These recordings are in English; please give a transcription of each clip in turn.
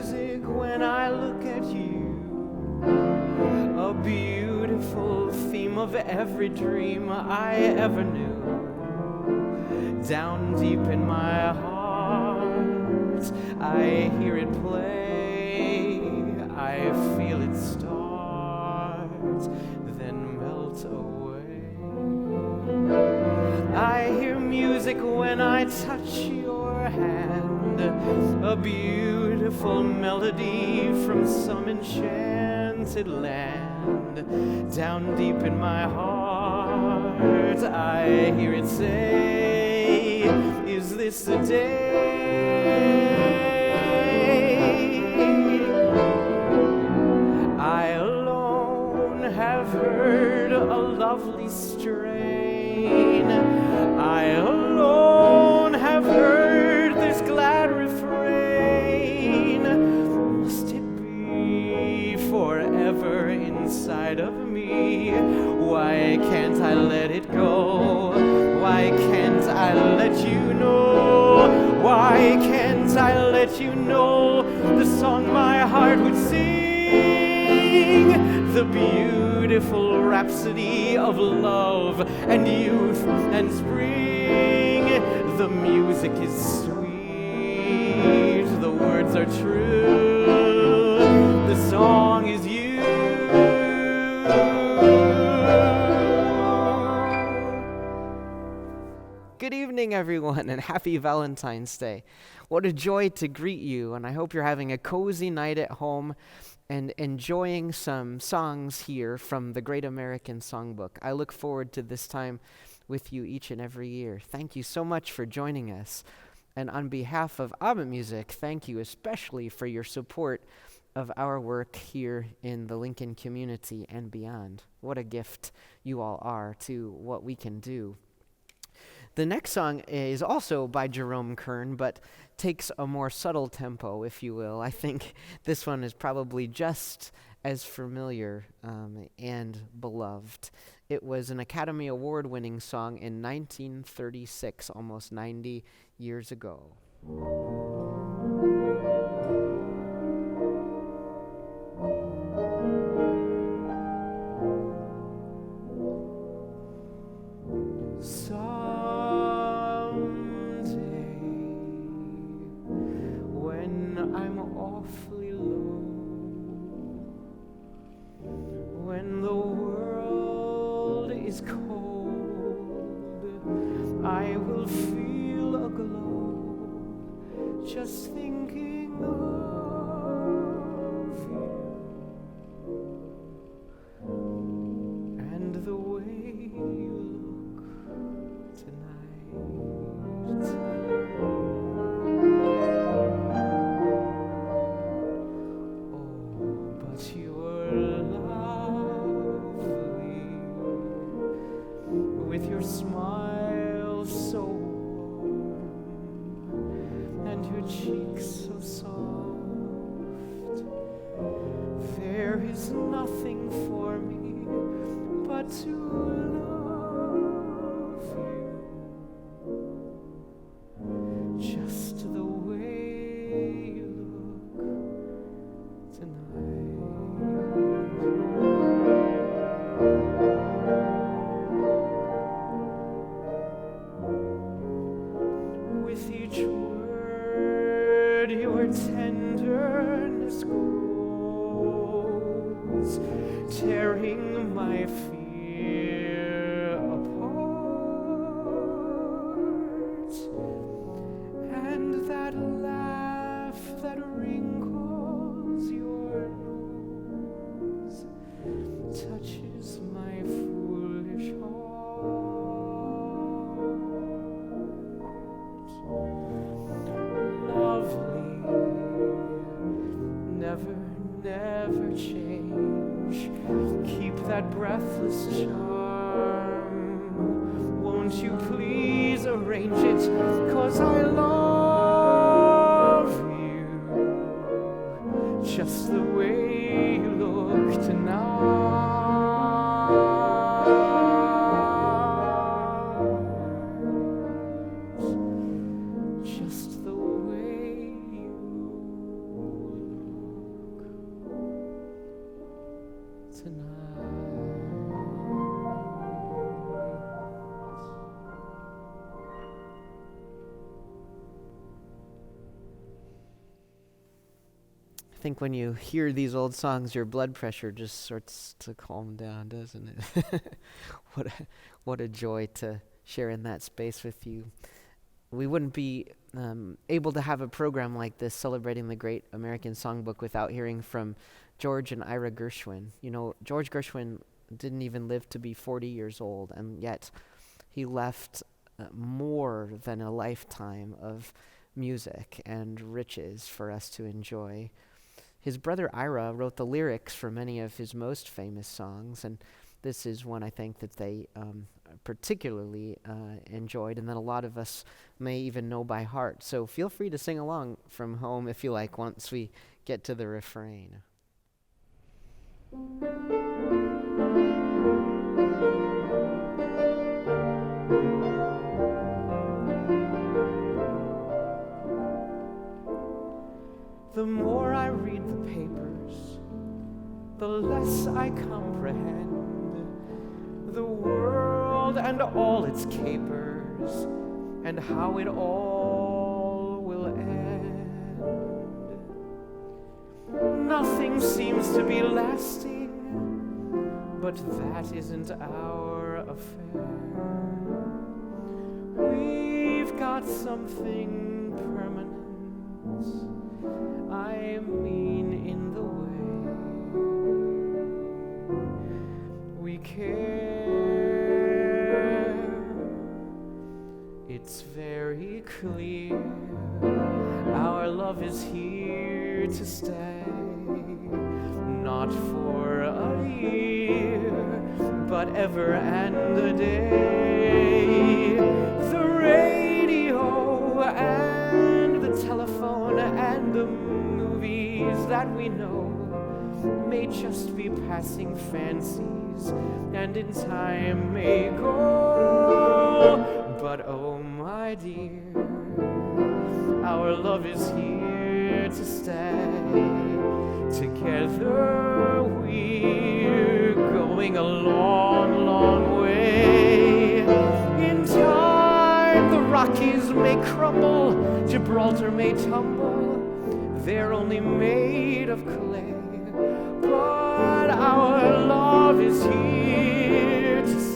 music when I look at you, a beautiful theme of every dream I ever knew. Down deep in my heart, I hear it play, I feel it start, then melt away. I hear music when I touch your hand, a beautiful melody from some enchanted land. Down deep in my heart, I hear it say, is this the day? I alone have heard a lovely strain. I alone have heard this glad refrain. Must it be forever inside of me? Why can't I let it go? Why can't I let you know? Why can't I let you know the song my heart would sing? The beautiful rhapsody of love and youth and spring. The music is sweet, the words are true, the song is you. Good evening, everyone, and happy Valentine's Day. What a joy to greet you, and I hope you're having a cozy night at home and enjoying some songs here from the Great American Songbook. I look forward to this time with you each and every year. Thank you so much for joining us. And on behalf of Abendmusik, thank you especially for your support of our work here in the Lincoln community and beyond. What a gift you all are to what we can do. The next song is also by Jerome Kern, but takes a more subtle tempo, if you will. I think this one is probably just as familiar and beloved. It was an Academy Award-winning song in 1936, almost 90 years ago. When the world is cold, I will feel a glow just thinking of you and the way you look tonight. Oh, but you're with your smile so warm and your cheeks so soft, there is nothing for me but to love you, just the way you look tonight. With each word your tenderness grows, tearing my fear apart. And that laugh that wrinkles your nose touches my foolish heart. Lovely, never, never change. Keep that breathless charm. Won't you please arrange it? 'Cause I love you just the way you look tonight. Just the way you look tonight. I think when you hear these old songs, your blood pressure just starts to calm down, doesn't it? What a joy to share in that space with you. We wouldn't be able to have a program like this celebrating the Great American Songbook without hearing from George and Ira Gershwin. You know, George Gershwin didn't even live to be 40 years old, and yet he left more than a lifetime of music and riches for us to enjoy. His brother Ira wrote the lyrics for many of his most famous songs, and this is one I think that they particularly enjoyed, and that a lot of us may even know by heart. So feel free to sing along from home if you like once we get to the refrain. The more I read the papers, the less I comprehend the world and all its capers, and how it all will end. Nothing seems to be lasting, but that isn't our affair. We've got something permanent, I mean in the way we care. It's very clear our love is here to stay, not for a year, but ever and a day. The radio and the telephone and the movies that we know may just be passing fancies, and in time may go. But oh my dear, our love is here to stay. Together we're going a long, long way. In time the Rockies may crumble, Gibraltar may tumble, they're only made of clay. But our love is here to stay.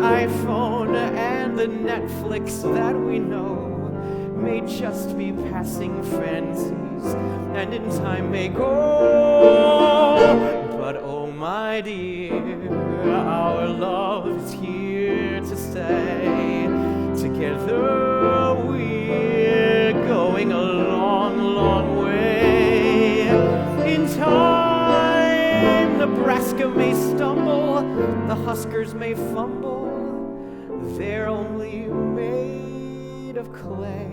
iPhone and the Netflix that we know may just be passing fancies, and in time may go. But oh my dear, our love is here to stay. Together we're going a long, long way. In time, Nebraska may stumble, the Huskers may fumble, they're only made of clay.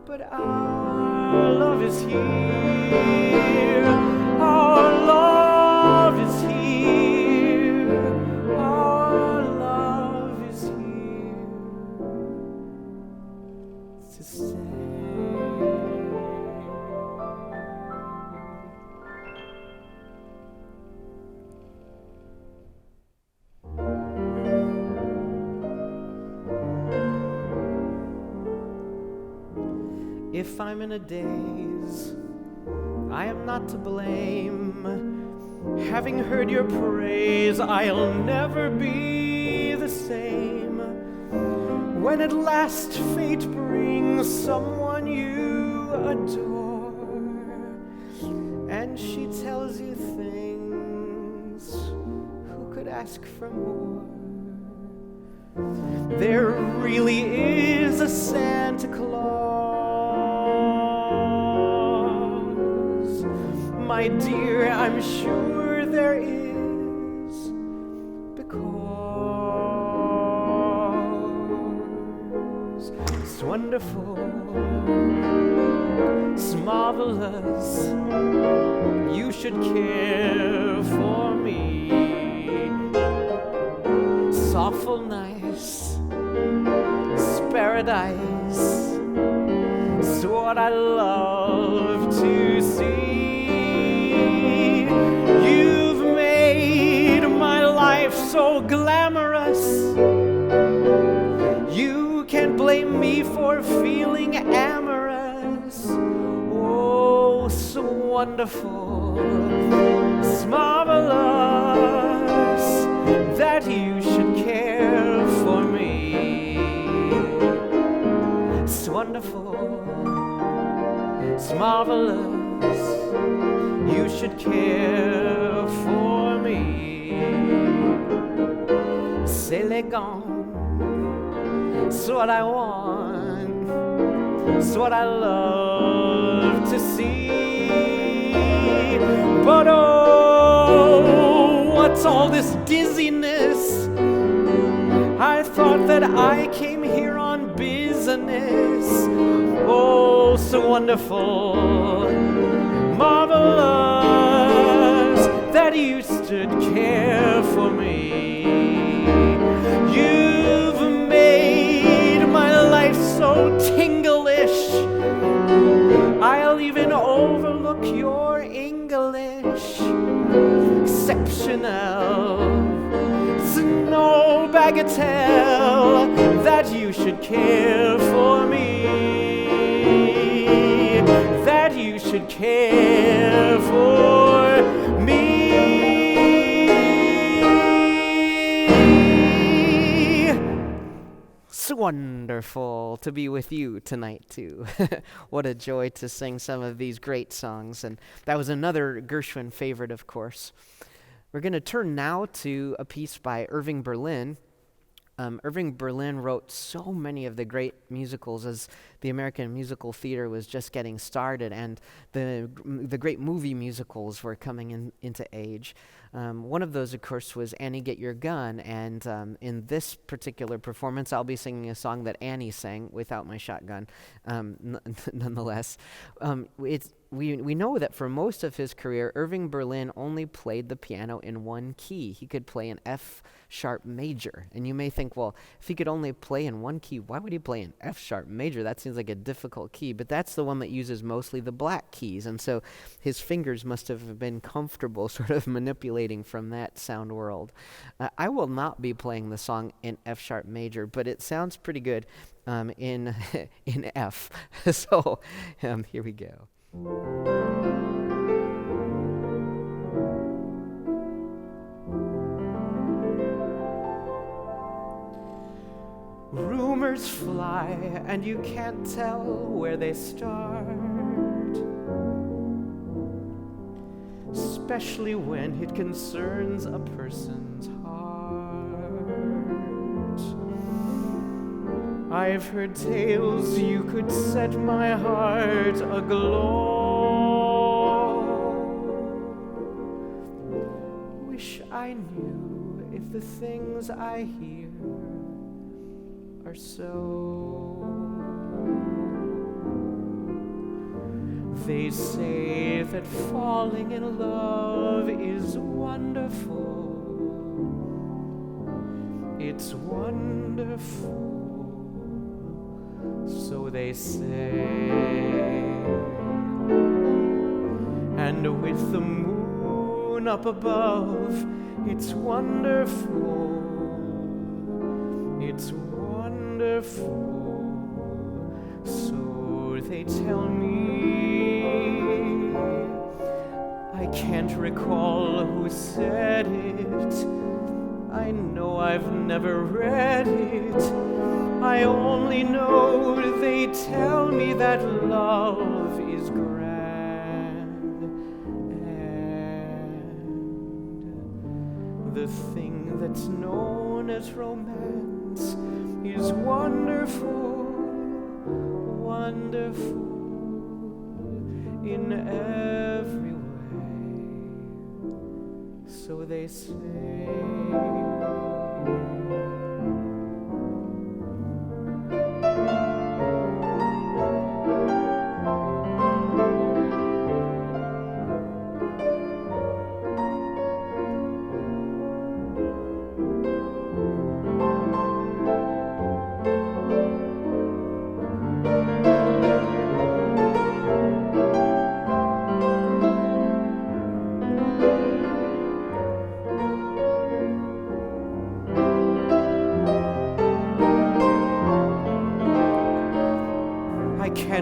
But our love is here, our love is here, our love is here to stay. If I'm in a daze, I am not to blame. Having heard your praise, I'll never be the same. When at last fate brings someone you adore, and she tells you things, who could ask for more? There really is a Santa Claus. My dear, I'm sure there is, because it's wonderful It's marvelous. You should care for me. It's awful nice. It's paradise. It's what I love to see. You've made my life so glamorous. You can't blame me for feeling amorous. Oh, so wonderful. It's marvelous that you should care for me. It's wonderful. It's marvelous. You should care for me. It's elegant. It's what I want. It's what I love to see. But oh, what's all this dizziness? I thought that I came here on business. Oh, so wonderful, marvelous that you stood care for me. You've made my life so tinglish. I'll even overlook your English. Exceptional. It's no bagatelle that you should care for me. That you should care for me. It's wonderful to be with you tonight, too. What a joy to sing some of these great songs. And that was another Gershwin favorite, of course. We're going to turn now to a piece by Irving Berlin. Irving Berlin wrote so many of the great musicals as the American musical theater was just getting started, and the great movie musicals were coming into age. One of those, of course, was Annie, Get Your Gun, and in this particular performance, I'll be singing a song that Annie sang without my shotgun, nonetheless. We know that for most of his career, Irving Berlin only played the piano in one key. He could play an F-sharp major. And you may think, well, if he could only play in one key, why would he play an F-sharp major? That seems like a difficult key. But that's the one that uses mostly the black keys. And so his fingers must have been comfortable sort of manipulating from that sound world. I will not be playing the song in F-sharp major, but it sounds pretty good in F. So here we go. Rumors fly and you can't tell where they start, especially when it concerns a person's heart. I've heard tales you could set my heart aglow. Wish I knew if the things I hear are so. They say that falling in love is wonderful. It's wonderful. So they say. And with the moon up above, it's wonderful. It's wonderful. So they tell me. I can't recall who said it. I know I've never read it. I only know they tell me that love is grand, and the thing that's known as romance is wonderful, wonderful in every way, so they say.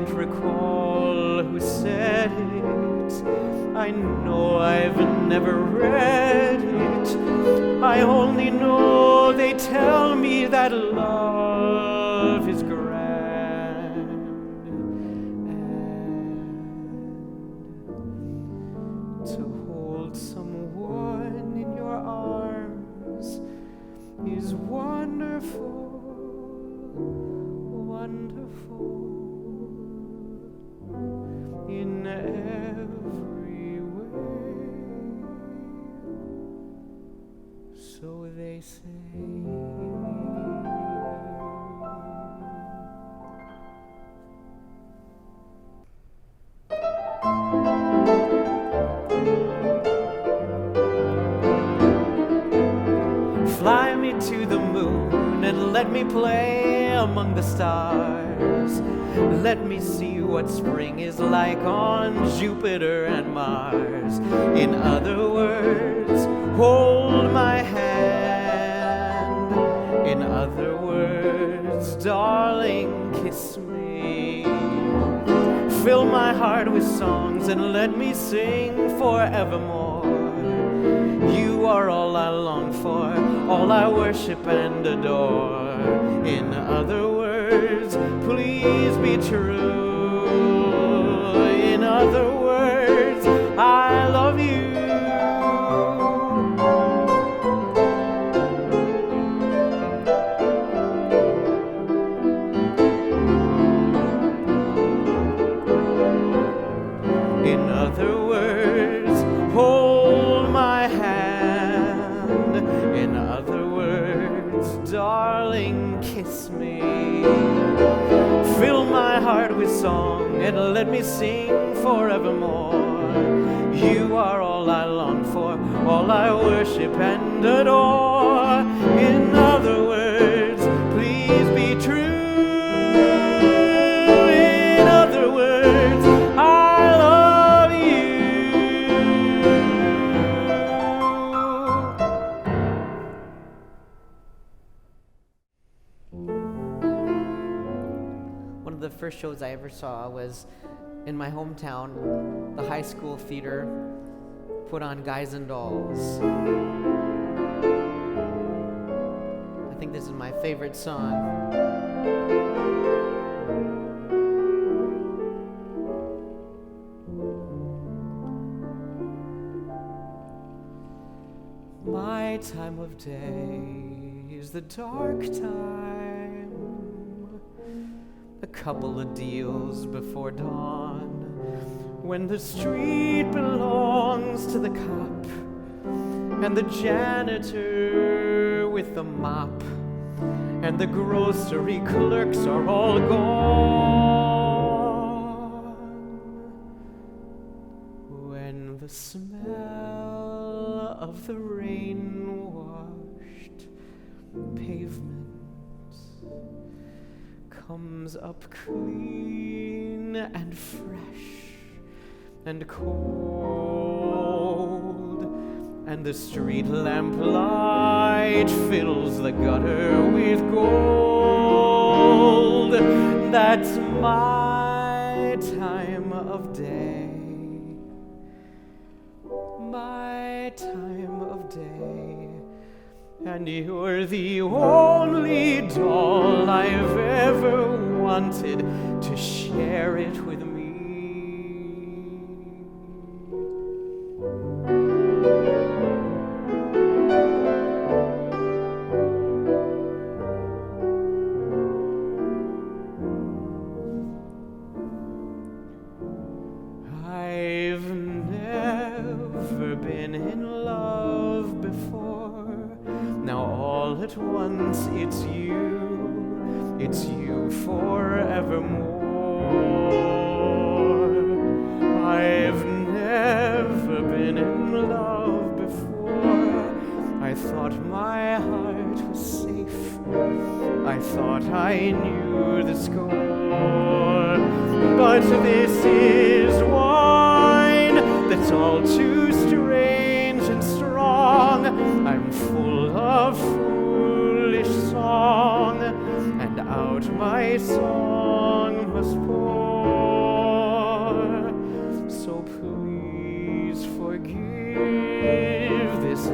can't recall who said it. I know I've never read it. I only know they tell me that love is grand. And to hold someone in your arms is wonderful, wonderful in every way. So they say. Fly me to the moon and let me play among the stars. Let me see what spring is like on Jupiter and Mars. In other words, hold my hand. In other words, darling, kiss me. Fill my heart with songs and let me sing forevermore. You are all I long for, all I worship and adore. In other words, please be true. In other words, I love you. In other words, hold my hand. In other words, darling, kiss me. Fill my heart with song and let me sing forevermore. You are all I long for, all I worship and adore. In other words, please be true. In other words, I love you. One of the first shows I ever saw was in my hometown. The high school theater put on Guys and Dolls. I think this is my favorite song. My time of day is the dark time, a couple of deals before dawn, when the street belongs to the cop and the janitor with the mop, and the grocery clerks are all gone, when the smell of the rain-washed pavement comes up clean and fresh and cold, and the street lamp light fills the gutter with gold. That's my time of day, my time of day, and you're the only doll I've ever wanted to share it with me. I've never been in love before. Now all at once it's you forevermore. I've never been in love before. I thought my heart was safe. I thought I knew the score. But this is wine that's all too strange and strong. I'm full of foolish song, and out my song must pour.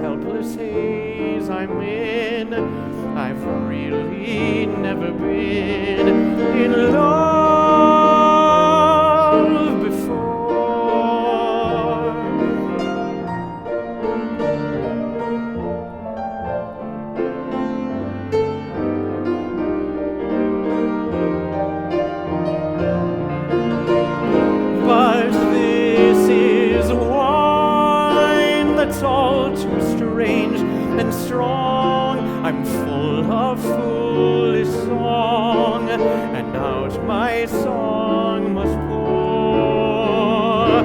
helpless haze I'm in. I've really never been in love before. But this is wine that's all too strange and strong. I'm full of foolish song, and out my song must pour.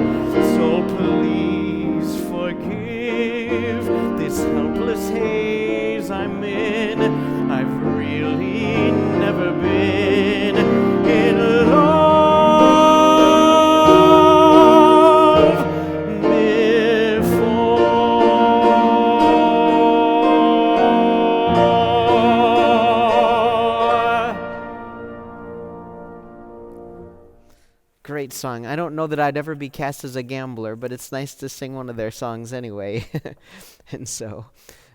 So please forgive this helpless haze I'm in. I've really never been in love Great song. I don't know that I'd ever be cast as a gambler, but it's nice to sing one of their songs anyway. And so,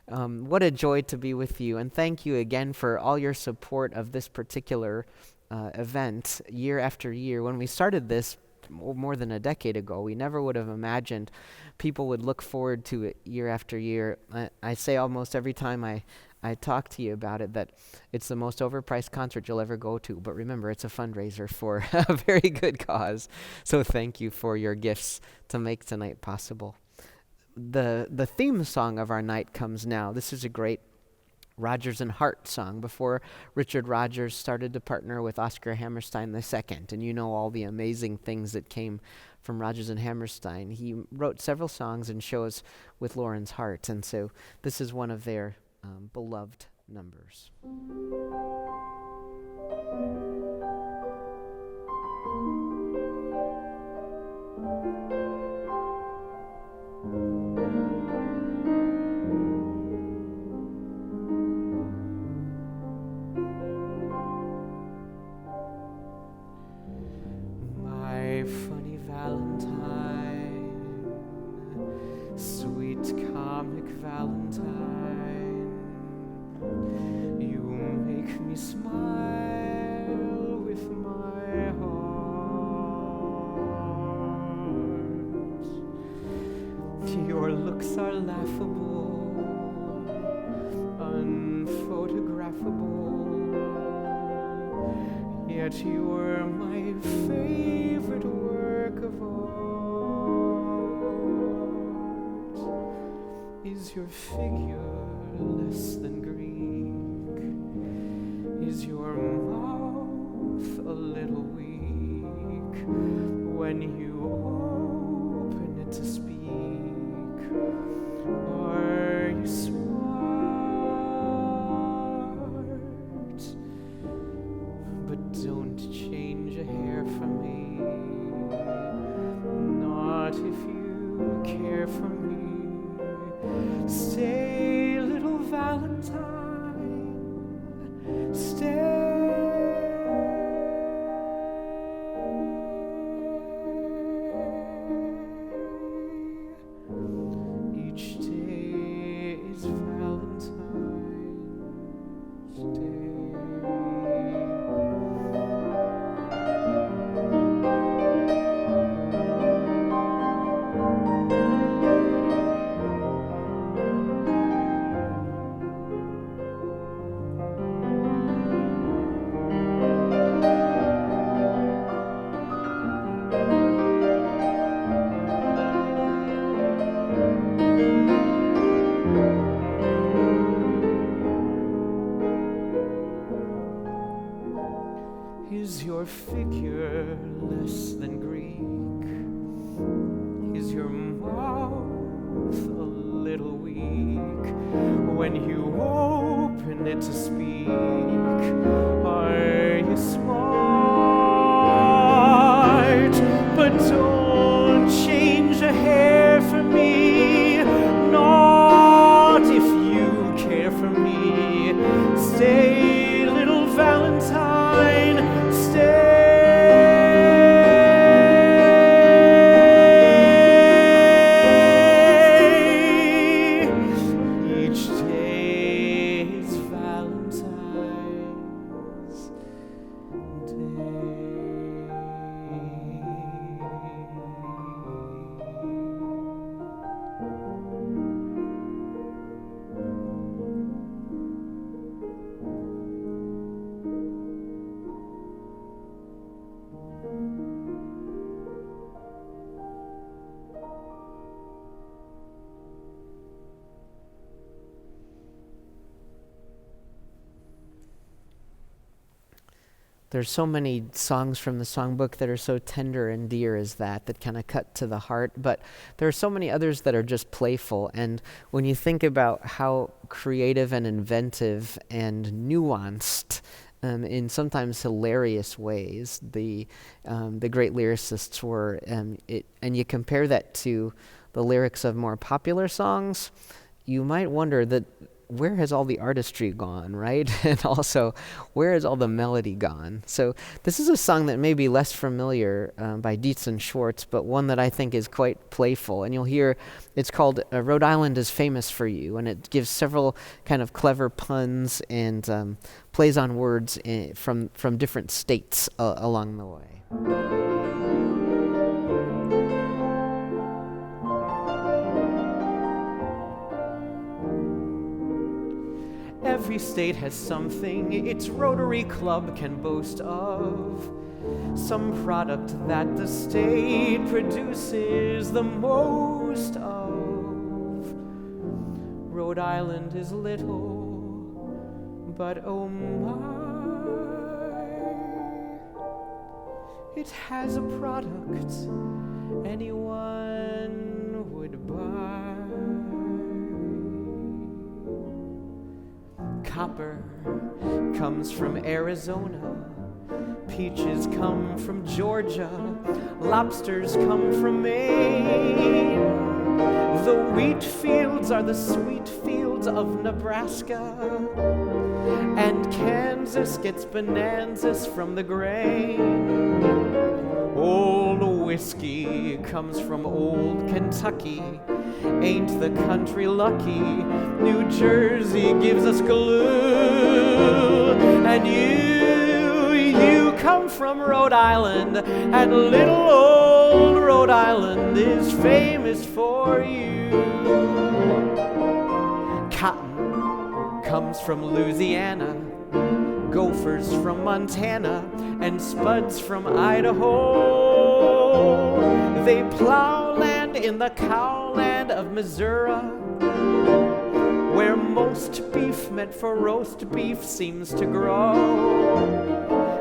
what a joy to be with you. And thank you again for all your support of this particular event year after year. When we started this more than a decade ago, we never would have imagined people would look forward to it year after year. I say almost every time I talk to you about it that it's the most overpriced concert you'll ever go to. But remember, it's a fundraiser for a very good cause. So thank you for your gifts to make tonight possible. The theme song of our night comes now. This is a great Rodgers and Hart song before Richard Rodgers started to partner with Oscar Hammerstein II. And you know all the amazing things that came from Rodgers and Hammerstein. He wrote several songs and shows with Lawrence Hart. And so this is one of their beloved numbers. My funny Valentine, sweet comic Valentine, you make me smile with my heart. Your looks are laughable, unphotographable, yet you are my favorite work of art. Is your figure less than Greek? Is your mouth a little weak when you open it to speak? Are you smart? But don't change a hair for me, not if you care for me. Stay, little Valentine, stay. Each day is Valentine's Day. Is your figure less than Greek? Is your mouth a little weak when you open it to speak? Are you smart? But don't change a hair for me, not if you care for me. Stay, little Valentine, stay. There's so many songs from the songbook that are so tender and dear as that kind of cut to the heart, but there are so many others that are just playful. And when you think about how creative and inventive and nuanced, in sometimes hilarious ways, the great lyricists were, and you compare that to the lyrics of more popular songs, you might wonder that where has all the artistry gone, right? And also, where has all the melody gone? So this is a song that may be less familiar by Dietz and Schwartz, but one that I think is quite playful. And you'll hear, it's called Rhode Island is Famous for You, and it gives several kind of clever puns and plays on words from different states along the way. Every state has something its Rotary Club can boast of, some product that the state produces the most of. Rhode Island is little, but oh my, it has a product anyone would buy. Copper comes from Arizona, peaches come from Georgia, lobsters come from Maine. The wheat fields are the sweet fields of Nebraska, and Kansas gets bonanzas from the grain. Old whiskey comes from old Kentucky, ain't the country lucky? New Jersey gives us glue. And you come from Rhode Island, and little old Rhode Island is famous for you. Cotton comes from Louisiana, gophers from Montana, and spuds from Idaho. They plow land in the cowland of Missouri, where most beef meant for roast beef seems to grow.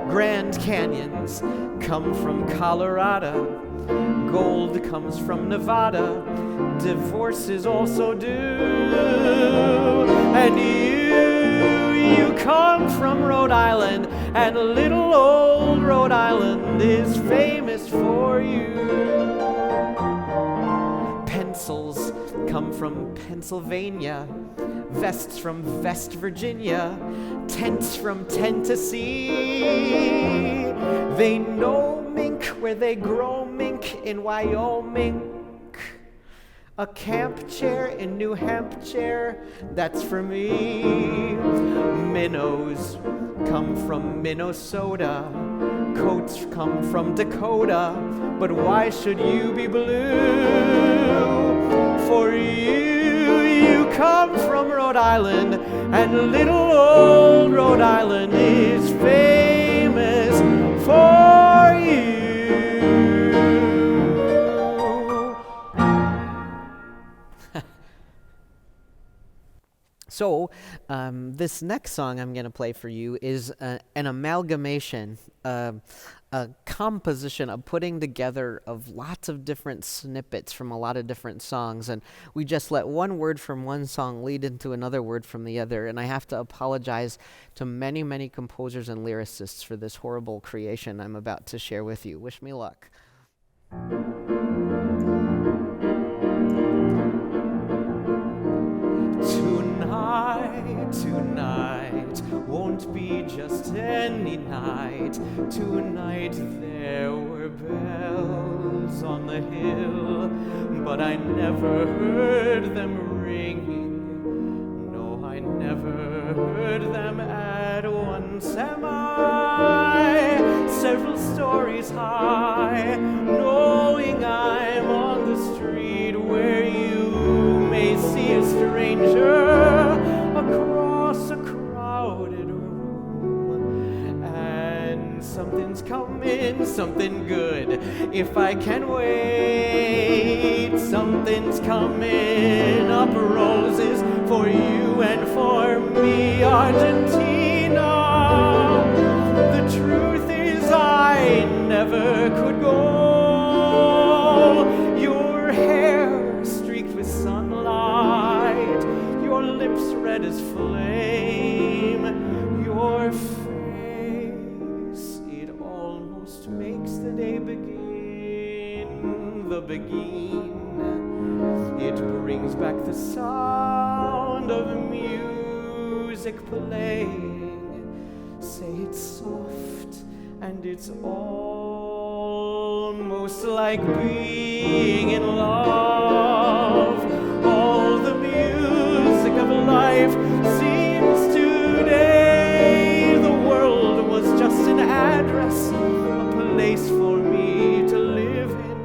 Grand Canyons come from Colorado, gold comes from Nevada, divorces also do. And you come from Rhode Island, and little old Rhode Island is famous for you. Pencils come from Pennsylvania, vests from West Virginia, tents from Tennessee. They know mink where they grow mink in Wyoming. A camp chair in New Hampshire, that's for me. Minnows come from Minnesota, coats come from Dakota, but why should you be blue? For you come from Rhode Island, and little old Rhode Island is famous for you. So, this next song I'm going to play for you is an amalgamation, a composition, a putting together of lots of different snippets from a lot of different songs, and we just let one word from one song lead into another word from the other, and I have to apologize to many, many composers and lyricists for this horrible creation I'm about to share with you. Wish me luck. Tonight won't be just any night. Tonight there were bells on the hill, but I never heard them ringing. No, I never heard them at once. Am I several stories high, knowing I'm on the street where you may see a stranger across a crowded room, and something's coming, something good, if I can wait. Something's coming, up roses for you and for me. Argentina, the truth I never could go. Your hair streaked with sunlight, your lips red as flame, your face, it almost makes the day begin, the begin. It brings back the sound of music playing. Say it's soft and it's almost like being in love. All the music of life seems today the world was just an address, a place for me to live in,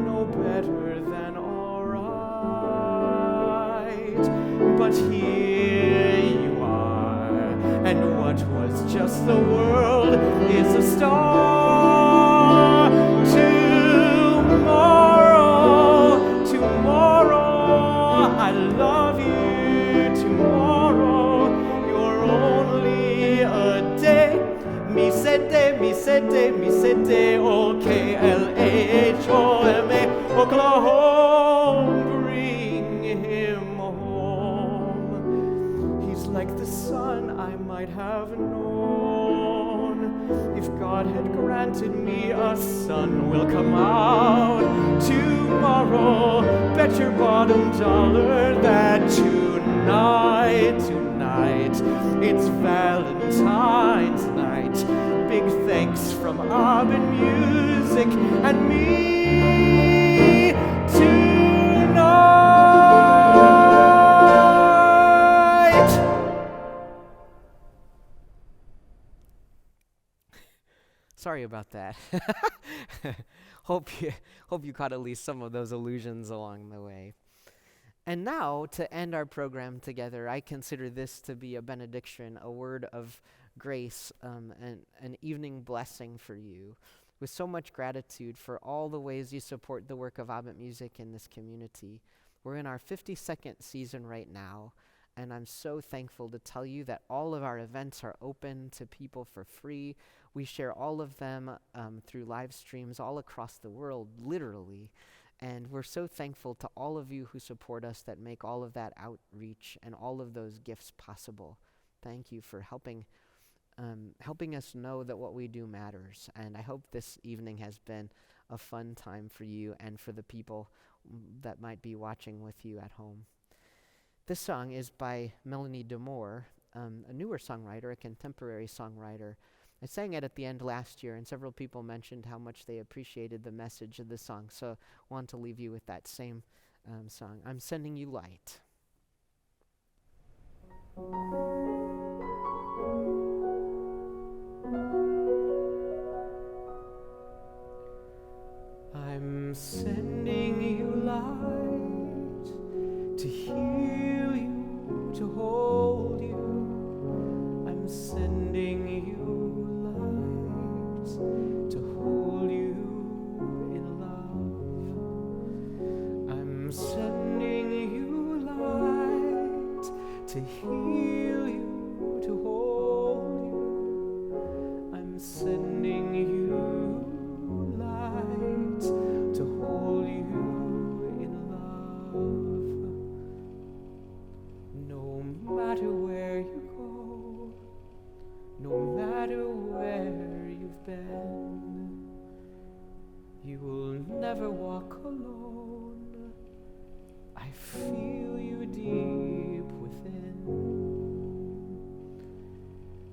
no better than alright. But here you are, and what was just the world is a star. Tomorrow, I love you. Tomorrow, you're only a day. Mi sete, O-K-L-A-H-O-M-A, Oklahoma, bring him home. He's like the son I might have known. If God had granted me a son, will come out tomorrow. Bet your bottom dollar that tonight, it's Valentine's night. Big thanks from Abendmusik and me tonight. Sorry about that. Hope you caught at least some of those allusions along the way. And now, to end our program together, I consider this to be a benediction, a word of grace, and an evening blessing for you, with so much gratitude for all the ways you support the work of Abendmusik in this community. We're in our 52nd season right now, and I'm so thankful to tell you that all of our events are open to people for free. We share all of them through live streams all across the world, literally. And we're so thankful to all of you who support us, that make all of that outreach and all of those gifts possible. Thank you for helping us know that what we do matters. And I hope this evening has been a fun time for you and for the people that might be watching with you at home. This song is by Melanie DeMore, a newer songwriter, a contemporary songwriter. I sang it at the end last year, and several people mentioned how much they appreciated the message of the song, so I want to leave you with that same song. I'm Sending You Light. I'm sending you light to heal you, to hold you. I'm sending you to hold you in love. I'm sending you light to heal you, to hold you. I'm sending you light to hold you in love. No matter where you go, no matter where you've been, you will never walk alone. I feel you deep within.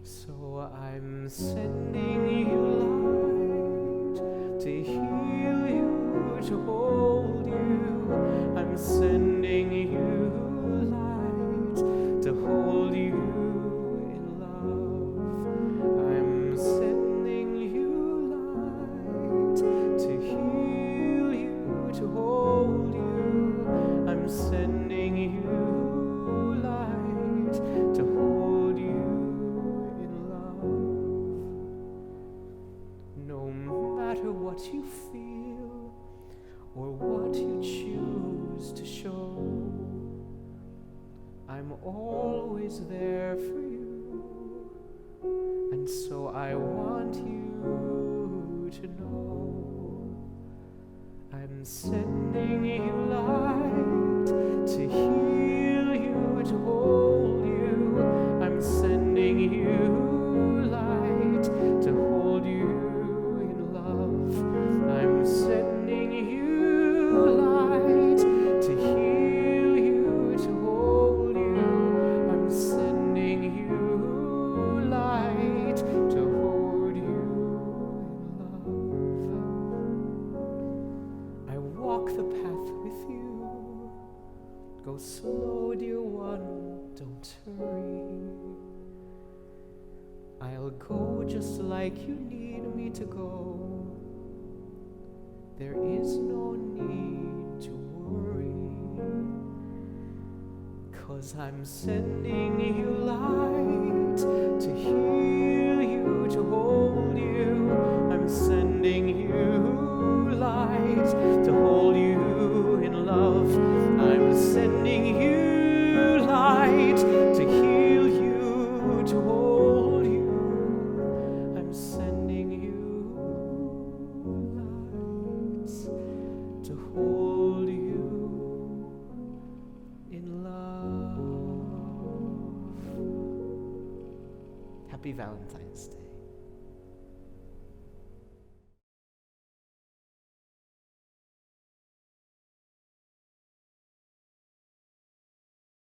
So I'm sending you light to heal you, to hold you. I'm sending you light to hold you in love. I'm sending you light to heal you, to hold you. I'm sending you light to hold you in love. No matter what you feel or what you choose to show, I'm always there for you, and so I want you to know. I'm sending you light to heal you, to hold you. I'm sending you light to hold you in love. I'm sending you light to heal you, to hold you. I'm sending you light to hold you in love. I walk the path with you. Go slow, dear one, don't hurry. I'll go just like you need me to go. There is no need to worry, 'cause I'm sending you light to heal you, to hold you. I'm sending you light to hold you in love. I'm sending you light to heal you, to hold you. I'm sending you light to hold you in love. Happy Valentine's Day.